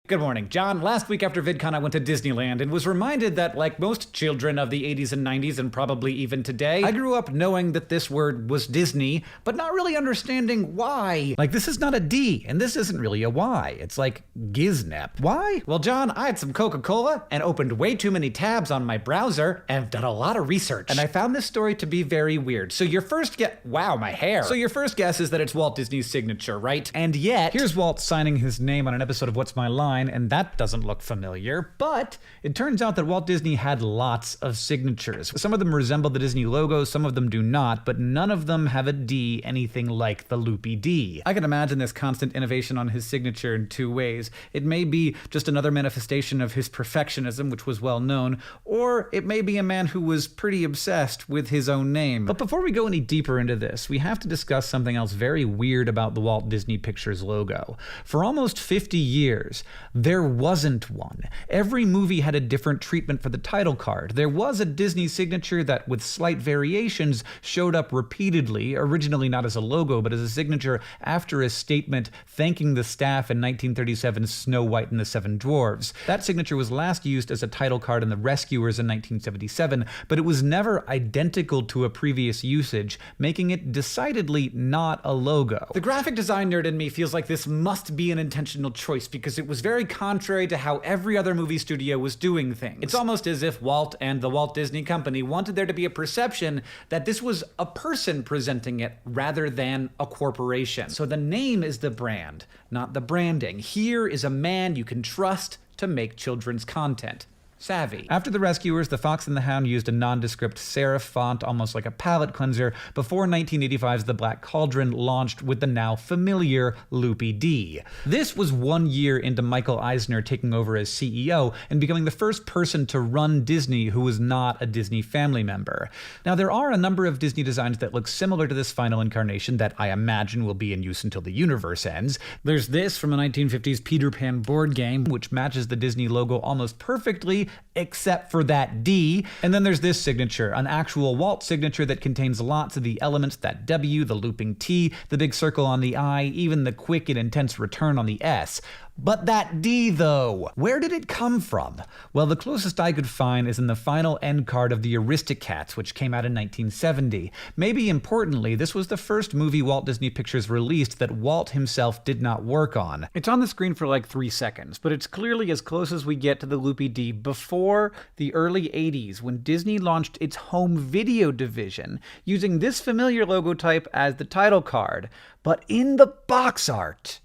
Good morning, John. Last week after VidCon, I went to Disneyland and was reminded that, like most children of the 80s and 90s, and probably even today, I grew up knowing that this word was Disney, but not really understanding why. Like, this is not a D, and this isn't really a Y. It's like Giznep. Why? Well, John, I had some Coca-Cola and opened way too many tabs on my browser and have done a lot of research. And I found this story to be very weird. So your first wow, my hair. So your first guess is that it's Walt Disney's signature, right? And yet, here's Walt signing his name on an episode of What's My Line, and that doesn't look familiar, but it turns out that Walt Disney had lots of signatures. Some of them resemble the Disney logo, some of them do not, but none of them have a D anything like the loopy D. I can imagine this constant innovation on his signature in two ways. It may be just another manifestation of his perfectionism, which was well known, or it may be a man who was pretty obsessed with his own name. But before we go any deeper into this, we have to discuss something else very weird about the Walt Disney Pictures logo. For almost 50 years, there wasn't one. Every movie had a different treatment for the title card. There was a Disney signature that, with slight variations, showed up repeatedly, originally not as a logo, but as a signature after a statement thanking the staff in 1937's Snow White and the Seven Dwarfs. That signature was last used as a title card in The Rescuers in 1977, but it was never identical to a previous usage, making it decidedly not a logo. The graphic design nerd in me feels like this must be an intentional choice because it was very contrary to how every other movie studio was doing things. It's almost as if Walt and the Walt Disney Company wanted there to be a perception that this was a person presenting it rather than a corporation. So the name is the brand, not the branding. Here is a man you can trust to make children's content. Savvy. After The Rescuers, The Fox and the Hound used a nondescript serif font, almost like a palette cleanser, before 1985's The Black Cauldron launched with the now familiar Loopy D. This was 1 year into Michael Eisner taking over as CEO and becoming the first person to run Disney who was not a Disney family member. Now, there are a number of Disney designs that look similar to this final incarnation that I imagine will be in use until the universe ends. There's this from a 1950s Peter Pan board game, which matches the Disney logo almost perfectly, except for that D. And then there's this signature, an actual Walt signature that contains lots of the elements, that W, the looping T, the big circle on the I, even the quick and intense return on the S. But that D, though, where did it come from? Well, the closest I could find is in the final end card of the Aristocats, which came out in 1970. Maybe importantly, this was the first movie Walt Disney Pictures released that Walt himself did not work on. It's on the screen for like 3 seconds, but it's clearly as close as we get to the Loopy D before the early 80s, when Disney launched its home video division, using this familiar logotype as the title card, but in the box art,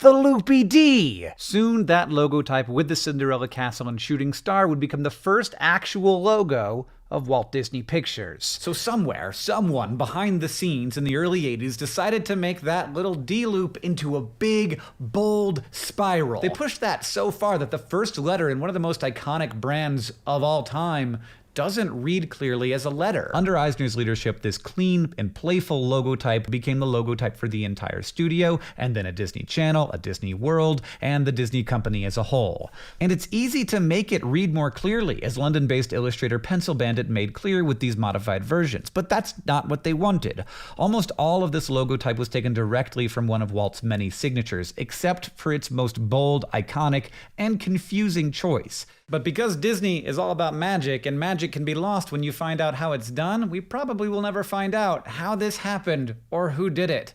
the Loopy D! Soon, that logotype with the Cinderella Castle and shooting star would become the first actual logo of Walt Disney Pictures. So somewhere, someone behind the scenes in the early 80s decided to make that little D-loop into a big, bold spiral. They pushed that so far that the first letter in one of the most iconic brands of all time doesn't read clearly as a letter. Under Eisner's leadership, this clean and playful logotype became the logotype for the entire studio, and then a Disney Channel, a Disney World, and the Disney Company as a whole. And it's easy to make it read more clearly, as London-based illustrator Pencil Bandit made clear with these modified versions, but that's not what they wanted. Almost all of this logotype was taken directly from one of Walt's many signatures, except for its most bold, iconic, and confusing choice. But because Disney is all about magic, and magic can be lost when you find out how it's done, we probably will never find out how this happened or who did it.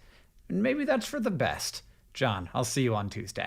And maybe that's for the best. John, I'll see you on Tuesday.